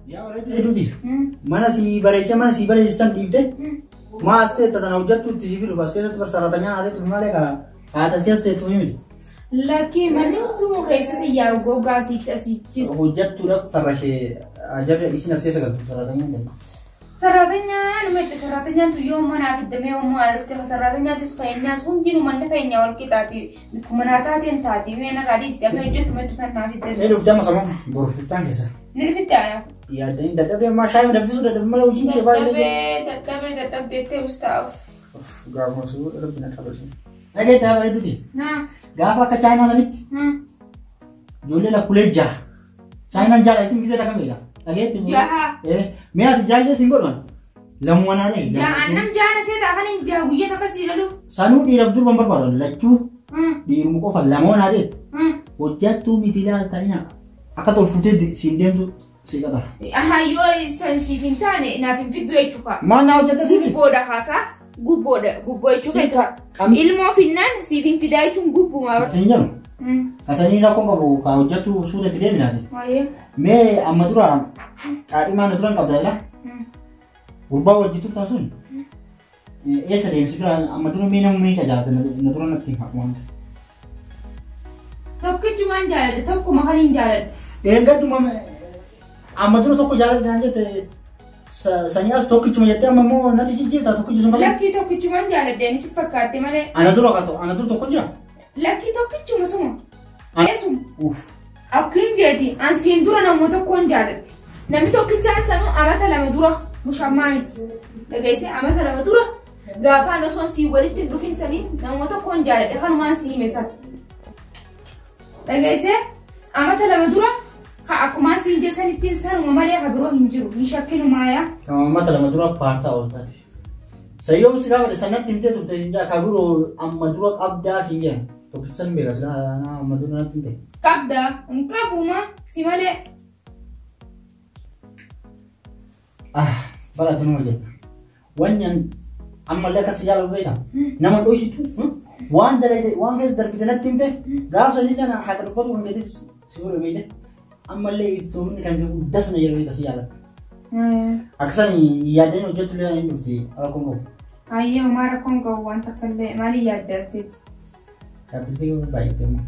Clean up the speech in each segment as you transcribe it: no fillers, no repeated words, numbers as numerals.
Yaa warra duuti. Mana si bareechan dhiibte. Maas ta'e tana hojjattu itti si fidu bas keessatti barsaraatanii haadha malee haata keessatti itti himini. Laki manni hundi keessatti yaa gogaa asitti. Hojjattuudhaaf farrashee ajarra isin as keessa galtu sararaatanii. Sararaatanii nuti sararaatanii tu yoo mana fidamee yommuu argite sararaatanii tis fayyaas hundi nu manni fayyaa wal qixaati. Kumana taateen taati meena raadis dafee hojjetu meetu kan naaf fidame. Ni dhuftaa masamaa borofiftaan keessa. Ni fiddaa. Yaadanii dadhabee ammaa shaayii dabbisu dadhabee malee hojii kee baay'ee. Dadhabee ustaaf. Gaafa osoo dadhabbii na qabatu. Nagee taa'aa bareeduuti. Gaafa akka chaayinaa sanitti. Ijoollee lakkulee jaha. Chaayinaan jaha ittiin biyya dhaqameedha. Dhageetti jaha. Mee ati jaallee siin godhan. Lamuwwanaanii. Jaannam jaana seeta afaan hin jaa guyyaa takka sii dhalu. Sanuu dhiiraaf durban barbaadan lachuu. Dhiiruma qofa lamuwwanaadeet. Hojjattuu miti ilaaltanii akka tolfutee siin deemtu. Sikata. Yoo siif hin taane naaf hin fiddu jechuudha. Maal naa hojjata siif? Gubboodha haasaa. Gubboo jechuudha. Ilmoo finnaan siif hin fidaa jechuun gubbuma. Siin jedhu. Kasanii rakkoon qabu ka hojjattu suuta itti deeminaati. Mee amma dura qaadhimaa na duran qabda jira. Gurbaa hojjetu ta'an sun. Eessa deemsi bira amma dura mee namni miidha jaalata na dura natti akkuma. Tokkichumaan jaaladha tokkuma kan hin jaaladha. Eeggatuma amma dura tokko jaaladha jette sanii as tokkichuma jettee amma immoo natti jijjiirta tokkichuma malee. Lakkii tokkichumaan jaaladha inni si fakkaatte malee. Ana dura tokko jira. Lakkii tokkichuma suma. Eesuma. Akkiin jeeti ansiin dura namoota tokkoon jaaladha. Namni tokkichaan sanuu amata lama dura mushammaa miti. Dhageessee amata lama dura gaafaan osoo sii walitti dhufin sanii namoota tokkoon jaaladha kanumaan sii hime sana. Dhageessee amata lama dura. Akkuma siin jesan ittiin sanuma malee akka biroo hin jiru. Hin shakkinu maayaa. Amata lama dura paartaa ooltaati. Sayyoom si gaafa sanatti himtee turte siin jaa akka biroo amma dura qabdaa siin jaa. Tokko san beekas amma dura natti himte. Qabdaa hin qabuma si malee. Bal'aatu nama jenna. Wanni ammallee akkas jaalatu beektaa. Nama dhoysitu waan keessa darbite natti himte gaafa sanii jana haqa dubbatu kan keetiif si godhu beekte. Ammallee iftoomni kan jiru dasna yeroo itti jaalatu. Akkasanii yaadeen hojjetu illee hin dhufti rakkoon qabu. Ayyee maa rakkoon qabu waan takkallee maaliif yaaddeetteeti? Kaabbilee baay'ee immoo.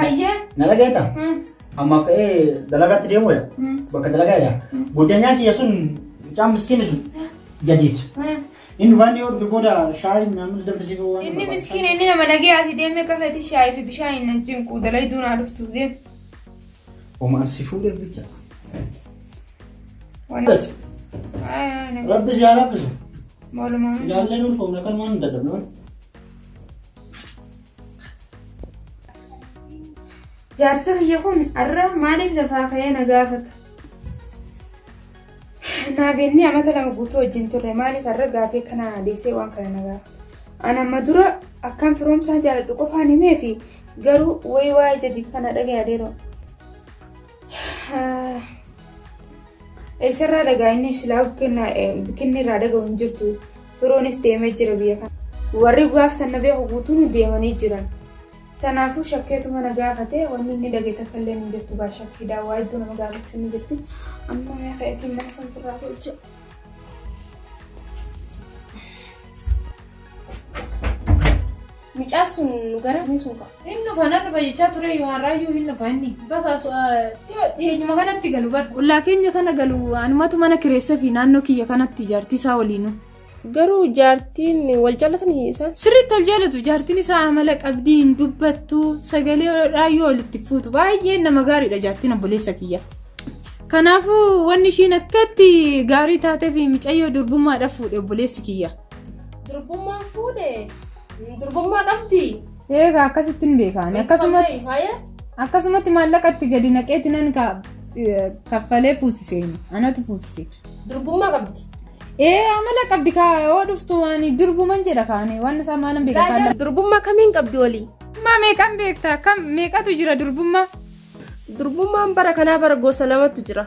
Ayyee. Na dhagayeeta? Amma ka'ee dalagaatti deemuudha. Bakka dalagaadha. Booddanyaa kiyya sun mucaan miskiini sun gadiiti. Inni waan yoo dhufe booda shaayii namni dabbisiifuu waan. Inni miskiina inni nama dhagee ati deemee kafeeti shaayii fi bishaan hin najjinku dalay duunaa dhuftu deemu. Oman si fuudhee bicha. Rabbi si haa laaffisu. Maalumaa. Jaallee nuuf humna kan waan dadhabnu. Jaarsa biyya kun har'a maaliif lafaa ka'ee na gaafata? Naabeenni amata lama guutuu wajjin turre maaliif har'a gaafee kana deessee waan kana na gaafata? Ani amma dura akkaan firoomsaa jaaladhu qofaan himee fi garuu wayi jadi kana dhagayadeeroo. Eessarraa dhagaa inni silaa bikinni irraa dhaga'u hin jirtu. Firoonis deemee jira biyya kana. Warri gaafsan na beeku guutuun deemanii jiran. Kanaafuu shakkeetuma na gaafate wanni inni dhagee takka illee hin jirtu baa shakkii daawwaa iddoo nama gaafachuu ni jirti. Amma yaa ka'eetiin nama san firraa tolcha. Mucaa sun gara ni suuqa. Inni uffanaan dhufa jechaa ture yoo har'aayyuu hin dhufa inni. Basaas dhiyeenyuma kanatti galu bar. Ollaa keenya kana galu anumatu mana kireessa fi naannoo kiyya kanatti jaartii isaa waliinu. Garuu jaartiin wal jaalatanii isaan? Sirriitti wal jaalatu jaartiin isaa amala qabdii hin dubbattu sagalee dhaayyoo walitti fuutu baay'ee nama gaariidha jaartiin obboleessa kiyya. Kanaafuu wanni ishiin akkatti gaarii taatee fi micayyoo durbummaadhaaf fuudhe obboleessi kiyya. Durbummaan fuudhe? Durbummaa dhabdi? Eegaa akkasitti hin beekan. Akkasumatti maallaqatti gadi naqeetti nan kaffalee fuusiseen anatu fuusise. Durbummaa qabdi? Amala qabdi kaa yoo dhuftu waan durbuman jedha kaane waan isaa maalan beekasaa. Durbummaa kamiin qabdi walii? Maa meeqan beektaa kam meeqatu jira durbummaa? Durbummaan bara kanaa bara gosa lamatu jira.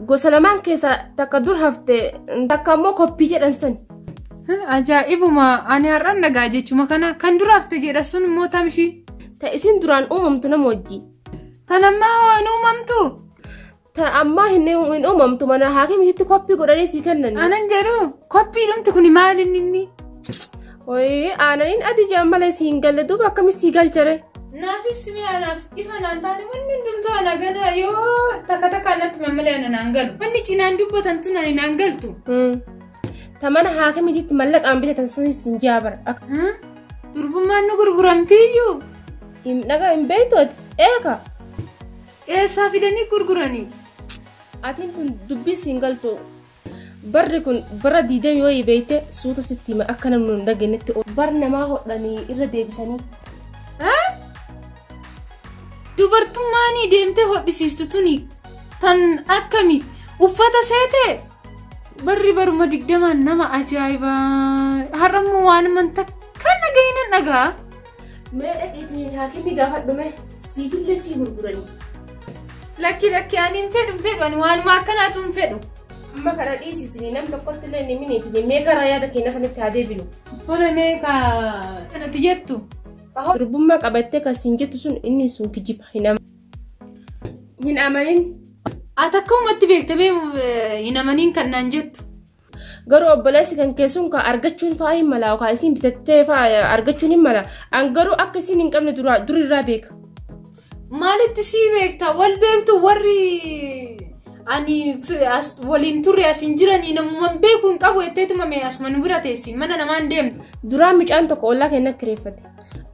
Gosa lamaan keessaa takka dur hafte takka immoo koppii jedhan sani. Ajaa'ibuma ani har'aan nagaa jechuma kana kan dura hafte jedha sun immoo tamshii. Ta isin duraan uumamtu nama wajjin. Tanammaa waan uumamtu? amma hin uumamtu mana haakimitti koppii godhanii sii kennan. Anan jedhu koppii dhumti kun maal inni? Oye aananiin ati jaammalee siin galle duuba akkamitti sii galchare? Naaf ibsimi anaaf ifa naan taane wanni hundumtuu ana gana yoo takka takka natti mammalee ana naan galu. Wanni cinaan dubbatan tun ani naan galtu. Tamana haakimitti mallaqaan bitatan sanii siin jaabara. Durbummaan nu gurguramtiiyyuu. Dhagaa hin beektu ati eeka. Eessaa fidanii gurguranii? Atiin kun dubbii siin galtu. Barri kun bara diidam yoo beekte suuta sitti hima akka namni hin dhageenyetti bar namaa hodhanii irra deebisanii. Dubartummaanii deemtee hodhisiistu tuni tan akkami uffata seetee barri baruma 20 nama ajaa'ibaa har'ammoo waan manta kan dhaga'inan dhagaa. Mee dhaqeetiin haakimii gaafadhume siifillee sii gurguranii. Lakki ani hin fedhu ani waanuma akkanaatu hin fedhu. Amma kana dhiisitini nam tokkotti illee ni mineetini mee gara yaada keenya sanitti haa deebinu. Tole mee kanatti jettu. Durbummaa qabattee kan siin jettu sun inni sun kijiba hin amanin. Ati akka uumatti beektamee hin amaniin kan naan jettu. Garuu obboleessi kan keessuun kan argachuun fa'aa hin mala yookaan isin bitattee fa'aa argachuun hin mala. An garuu akka isin hin qabne durirraa beeka. Maalitti sii beekta? Wal beektu warri ani waliin turre asin jiranii namumaan beeku hin qabu jetteetuma mee asuma nu bira teessin mana namaan deemtu. Duraan mucaan tokko ollaa keenya kireeffate.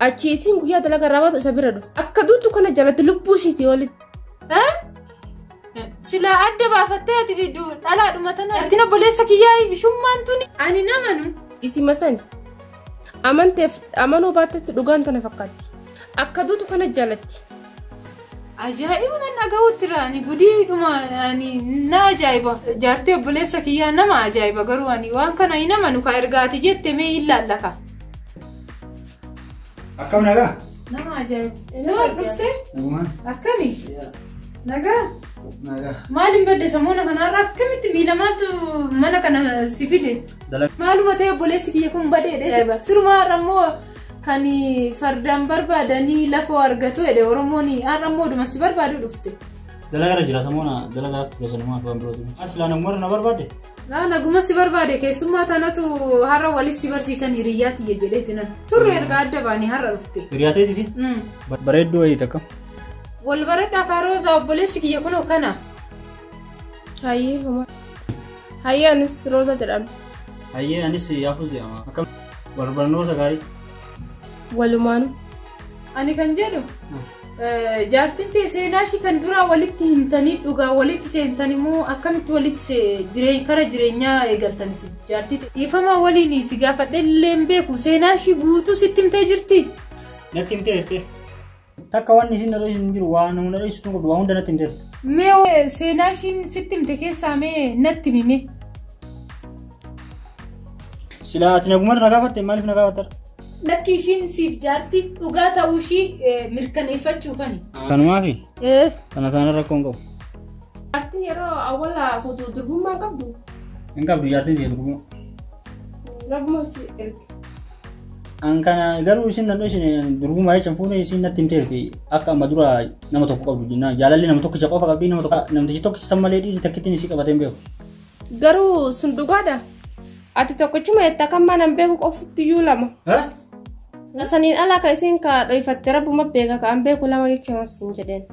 Achi isin guyyaa dalagaa raabatu isa bira dhufte. Akka duutu kana jalatti lubbuu isiiti olitti. Silaa adda baafattee ati dhalaadhuma tana. Artiin obboleessa kiyyaa ishummaan tuni. Ani namanu. Isi masani. Amanteef amanuu baattetti dhugaan tana fakkaatti. Akka duutu kana jalatti. Ajaa'iba man dhaga'uutti raani gudiidhuma na ajaa'iba. Jaartii obboleessa kiyyaa nama ajaa'iba garuu ani waan kana hin amanu ka ergaati jette mee ilaallaka. Akkam nagaa? Nama ajaa'iba. Nama dhuftee? Akkami? Nagaa? Nagaa. Maaliin badde sammuna kanarraa akkamitti miila maaltu mana kana si fide? Maaluma ta'e obboleessi kiyya kun badeedha. Sirumaa har'ammoo kan fardaan barbaadanii lafa argatu jedhe Oromoon har'ammoo dhuma si barbaadu dhufte. Dalagaa jira sammuna dalagaa keessumaa waan birootu. Aslaan ammoo na barbaade? Naguma si barbaade keessummaa tanatu har'a walis si barsiisan hiriyaati jedheeti nan. Turre erga adda baanii har'a dhufte. Hiriyaateeti? Bareedduu wayii takka. Wal baradhaa kaarooza obboleessi kiyya kunoo kana. Hayyee homa. Hayyee anis Rooza jedhama. Hayyee anis Yaafus jedhama. Akkam barnoota gaarii. Walumaanu. Ani kan jedhu jaartiin ta'e seenaa ishii kan duraa walitti himtanii dhugaa walitti seentanii moo akkamitti walitti kara jireenyaa eegaltanis jaartii ta'e. Dhiifama waliin si gaafadhe illee hin beeku seenaa ishii guutuu sitti himtee jirti. Natti himtee jirti. Takka waan isin dhala isin jiru waan humna dhala isin godhu waan hunda natti himtee. Mee seenaa ishiin sitti himte keessaa mee natti himi. Silaa ati nagumarra na gaafatte maaliif na gaafattara? Lakki ishiin siif jaartii dhugaa ta'uu ishii mirkaneeffachuufani. Kanumaafi? Kana rakkoon qabu. Jaartiin yeroo awwala fuutuu durbummaa qabdu? Hin qabdu jaartiin ta'e durbummaa. Rabbuma si erge. An kana garuu isin nan isin durbummaa jechaan fuudhee isin natti himteerti akka amma dura nama tokko qabdu jennaan jaalalli nama tokkicha qofa qabdi namtichi tokkichi san malee dhiirri takkittiin isii qabatee hin beeku. Garuu sun dhugaadha. Ati tokkichuma jettaa kan maanan beeku qofutti iyyuu lama. Saniin alaa ka isin ka dho'ifatte rabbuma beeka ka an beeku lama jechuun marsin jedheen.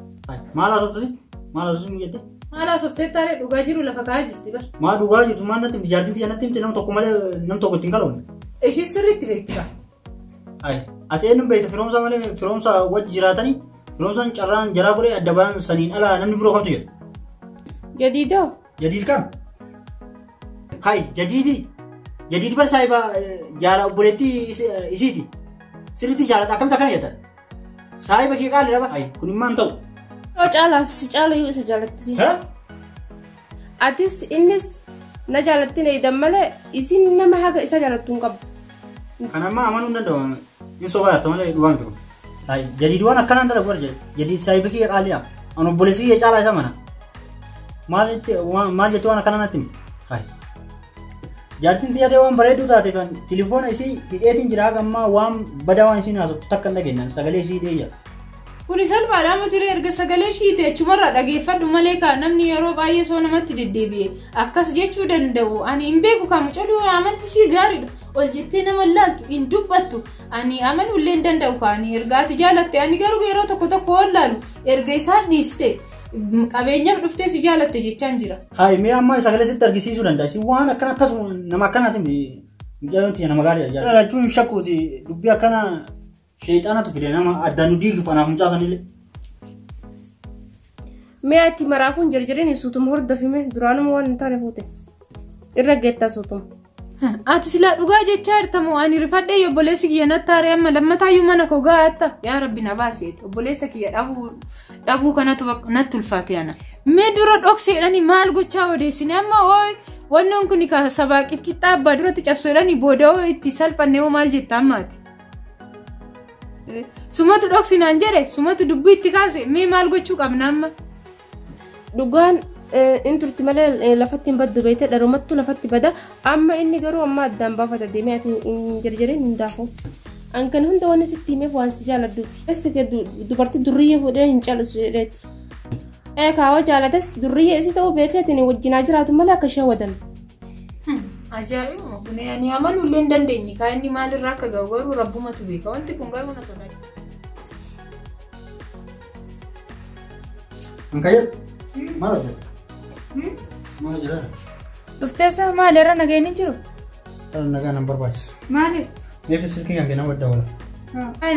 Maal haasofte? Maal haasofte jette? Maal haasofte taaree dhugaa jiru lafa kaa'aa jirti bar. Maal dhugaa jirtu maal natti himte jaartiin tiyya natti himte nama tokko malee nam tokko ittiin qalawne. Ishii sirriitti beekti kaa. Ati eenyuun beekte firoomsa malee firoomsa wajji jiraatanii firoomsaan carraan jaraa godhee adda ba'an saniin alaa namni biroo kamtu jedhu. Jadiidoo? Jadiid kam? Jadiidi. Jadiid bar saayibaa jaala obboleettii isiiti. Sirriitti jaaladha akkamta kana jettan. Saayiba kee qaali raba. Kun immaan ta'u. Yoo caalaaf si caalayyuu isa jaalattis. Atis innis na jaalattiin eedan malee isin nama haga isa jaalattu hin qabu. Kan amma amanuu hin danda'amu. Inni sobaa yatta malee dhugaan jiru. Jadiid waan akkanaan dalagu warra jadiid saayiba kee qaaliidha. An obboleessi kee caalaa isa mana. Maal jettu waan akkanaan natti himi? Jaartiin tiyyadee waan bareedduu taate kan telefoona isii hidheetiin jira gammaa waan badaa waan isiin haasoftu takka hin dhageenyaan sagalee isii dheeyya. Kuni salphaadha mati erga sagalee shiite achumarraa dhageeffadhu malee kaa namni yeroo baay'ee soo namatti deddeebi'e akkas jechuu danda'u ani hin beeku kaa mucaduu amalli ishii gaariidha ol jettee nama laaltu hin dubbattu ani amanullee hin danda'u kaa ani ergaati jaalatte ani garuu yeroo tokko wallaalu erga isaan dhiiste qabeenyaaf dhuftee si jaalatte jechaan jira. Hayi mee amma sagalee sitti argisiisuu danda'a si waan akkana akkasuma nama akkanaatiin mijaa'uuti nama gaarii ajaa'iba. Jechuun shakkuuti dubbii akkana sheexaanatu fide nama addaan nu diiguuf anaaf mucaasanillee. Mee ati maraafuun jarjariin suutuma hordofime duraanuma waan hin taane fuute irra geettaa suutuma. Ati silaa dhugaa jechaa jirtamoo ani rifadhee obboleessi kiyya natti taaree amma lammataayyuu mana koo ga'atta yaa rabbi na baaseeti obboleessa kiyya dhabuu kanatu natti ulfaate ana. Mee dura dhokseedhani maal gochaa odeessine amma wannoon kun sabaaqiif qixxaa abbaa duratti cabsoodhani booda itti salphannee hoo maal jetta ammaati. Sumatu dhoksinaan jedhe sumatu dubbii itti kaase mee maal gochuu qabna amma. Dhugaan inturti malee lafatti hin baddu beekte dharumattu lafatti bada amma inni garuu amma addaan baafata deemee ati hin jarjariin hin daafu. Ankan hunda waan sitti himeef waan si jaaladduuf. Eessa dubartii durriyyee fuudhee hin caalu jedheeti. Kaawwa jaalates durriyyee isii ta'uu beekeetiin wajjinaa jiraatu malee akka ishee wadan. Ajaa'iba kun ani amanullee hin dandeenye kaa inni maalirraa akka ga'u garuu rabbumatu beeka wanti kun garuu na sodaachisa. Angkayat maal jedha? Maal jedha? Dhufteessa maalirra nageenyi jiru? Nagaa nan barbaachisu. Maaliif? Meefi silkii kan kennan wadda wala.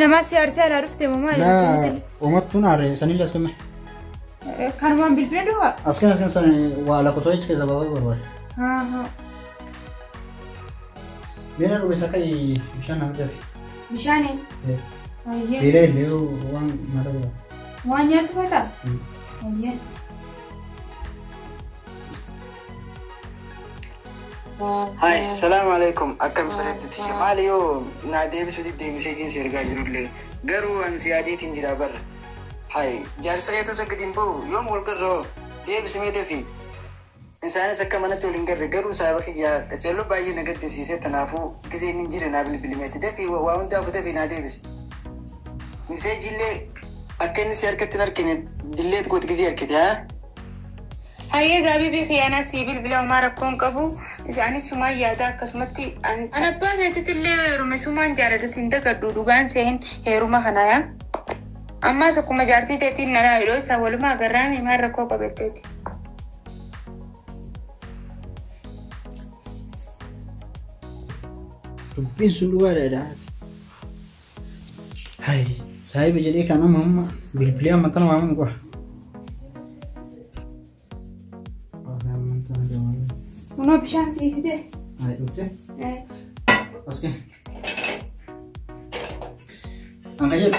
Namaa si arsee alaa dhufte moo maali? Uumattuun aaree sanillee as kame. Kanumaan bilbilee dhufa? As kan waa lakkotoo jecha keessa baay'ee barbaade. Mira lo ves acá y bishaan nama jafe. Bishaanii? Beelee illee waan mata godha. Waan nyaattu fata? Ayyee. Hai, assalamu alaikum. Akkam bareeddati. Maali yoo naa deebisuuti deebisee keessa ergaa jirullee garuu ansi adeetiin jira barra. Hai, jaarsalee tosoo gadiin ba'u yoom wal garroo deebisimee deefi. Isaanis akka manatti waliin garre garuu saaba kiyyaa qaceelloo baay'ee na gaddisiisee kanaafuu gisee inni jire naa bilbilimeti deefi waa hundaa futeefi naa deebisi. Miseejillee akka inni si harkatti hin argine dilleet godhi gisee harkite haa? Hayyee gaabii fi khiyaanaa si bilbila homaa rakkoon qabu isaanis sumaan yaada akkasumatti an abbaa isaatiitti illee heerumisumaan jaalladhu siin dagadhu dhugaan seen heeruma kanaa ammaas akkuma jaartii teetiin na raayidhoo isaa walumaa agarraan himaan rakkoo qabeetteeti. Dubbiin sun dhugaadha. Hai, saahiba jedhee kan amma bilbilee amma kana waaman qora. Kunoo bishaan sii fide. Hai, dhufte? Oske. Angka jedhu.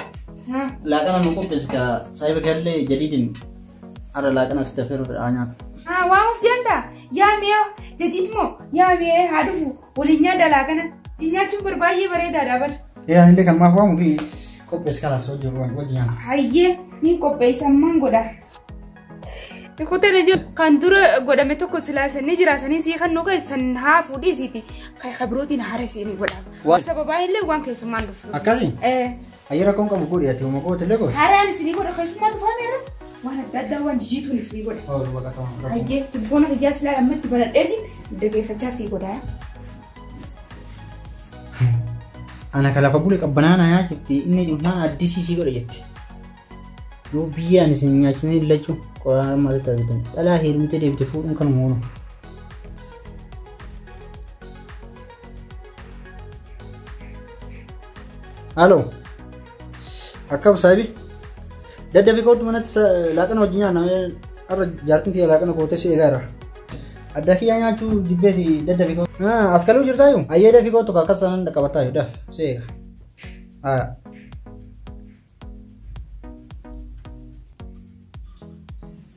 Laaqana nu qophees ka saahiba gallee jadiidin ara laaqana si tafeeru fedhaa nyaata. Waan of deemta yaa mi'a jadiid moo yaa mi'a haa dhufu waliin nyaadda laaqana. Nyaachuun baay'ee bareedaadha bar. Illee kan maaf waamu fi qophees kalaas hojii wajji nyaata. Hayyee ni qopheessammaan godha. Kutee jiru kan dura godhame tokko silaasanii jiraasanii sii kan nuuqa san haa fuudhiisiiti kabirootiin haarasiini godhama. Sababaa illee waan keessummaan dhufu. Akkasii? Hayyee rakkoon qabu godhi ati homaa kooti illee godhi. Haaraan isinii godha keessummaan dhufameera. Waan adda addaa waan jijjiituun isinii godha. Hayyee telefoona hijaa silaa ammatti baladheetiin dhaggeeffachaa sii godha. Ana kalafa bule qabbanaan ayaa jirti inni dhimmaan addisiisii godha jetti. Yoo biyyaan isin nyaachisanii illachuu qoraan maal taasisan dhalaa heerumtee deebite fuudhuun kan moonu. Halo. Akkam saahibi? Daddabii kootu manatti laaqana wajjin nyaanna har'a jaartiin tiyya laaqana kootee si eegaara. Adda kiyyaa nyaachuu jibbeeti daddabii kootu. Askaluu jirtaayu? Ayyee dafii kootu kakkas sanan qabataayu daf si eega.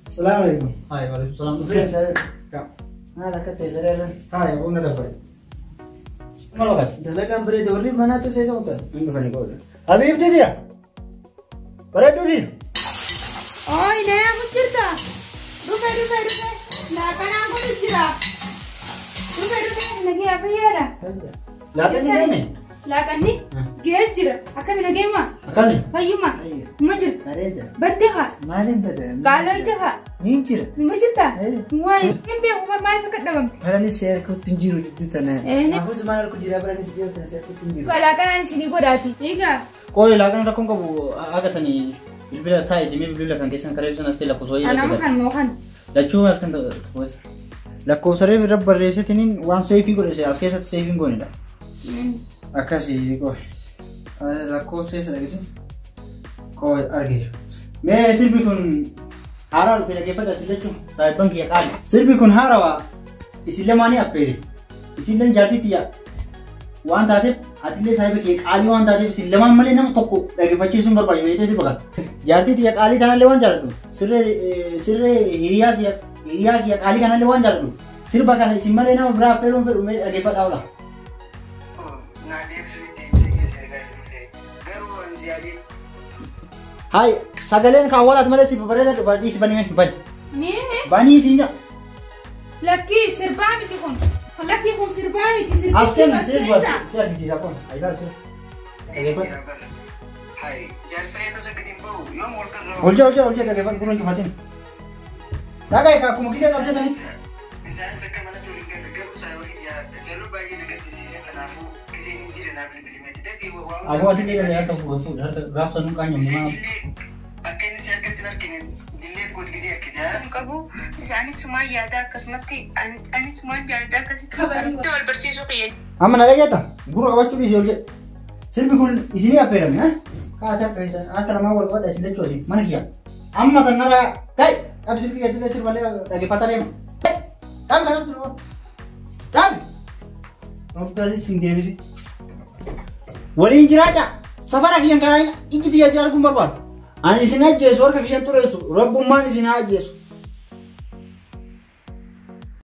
Assalamualaikum. Hai, waalaikumsalam. Ada kata saya. Hai, una dapat. Mana kat? Dalagan beri dori mana tu saya tahu tak? Ini bukan kau. Habib tu dia. Berat tu dia. Oh, ini aku cerita. Rupai. Lakan aku cerita. Rupai. Lagi apa ya dah? Lakan ni mana? Laaqanni ga'ee jira. Akkamina geema? Akkami? Fayyuma. Ma jirta? Bareeda. Badde haa? Maaliin badara? Qaalaa ija haa? Niin jira. Ma jirta? Waayee hin beeku maaliif akka dhabamte? Baranis seerkuutti hin jiru jidduu tana. Ni. Afus maal argu jira baranis beektan seerkuutti hin jiru. Laaqanaan isinii godhaati. Egaa. Qoole laaqana rakkoon qabu agarsiisanii bilbila taa'ee jimee bilbila kan keessan karaa ibsan asii lakkoofsa wayii Anama kan moo kan? lachuu as kan lakkoofsa reefi irra barreessitiniin waan seefii godhe as keessatti seefiin goonedha. Akkasii qoole lakkoofsa isa dhaggeessu qoole argeera. Mee sirbi kun haaraa dhufee dhaggeeffata isin jechuun saayibban kiyya qaali. Sirbi kun haarawaa isin lamaanii affeere isin lan jaartiitti waan taateef atillee saayiba kee qaalii waan taateef isin lamaan malee nama tokko dhaggeeffachiisuun barbaadu beektee si bakka. Jaartii tiyya qaalii kanallee waan jaalladhu sirree hiriyaa kiyya qaalii kanallee waan jaalladhu sirba kana isin malee nama biraa affeeruun fedhu mee dhaggeeffadhaa oola. Hai sagaleen kaawwalaat malee si bareeda badii si bani bani. Ni. Banii isin jaa. Lakkii sirbaa miti kun. Lakkii kun sirbaa miti sirbaa. As kenna sirba si argisiisa kun ayidaar sirba. Hai jaarsareetu sakkatiin bahu yoom wal qarraa. Olja dhaggeeffadhu kun cufatiin. Dhagaa egaa akkuma gisee qabdatanii. Isaan sakka mana tolin galu garuu saayibaa kiyyaa jaluu baay'ee nagaddisiise kanaafuu giseen hin jiru naaf bilbilimatti dadhii waan. Aboo ati illee harka fuudhuudha harka gaafsa nuun qaanyamuu. Akka inni si harkatti hin argine dilleet godhi gisee harkite. Qabu isaanis sumaan yaada akkasumatti anis sumaan yaada akkasitti wal barsiisuu fayyadu. Amma na dhageetta gurra qabachuu dhiisee ol jedhe. Sirbi kun isinii affeerame kaata harka lamaa wal qabadha isin jechuudha mana kiyyaa. Amma tan nara kai qabi sirbi keessatti sirballee dhaggeeffataa deema. Qabi kanatti dhufa. Qabi. Noftaasi isin deebisi. Waliin jiraadha. Safara kiyyan kanaa ijji tiyya si arguun barbaadu. Ani isin ajjeesu harka kiyyan xureessu rabbummaan isin ajjeesu.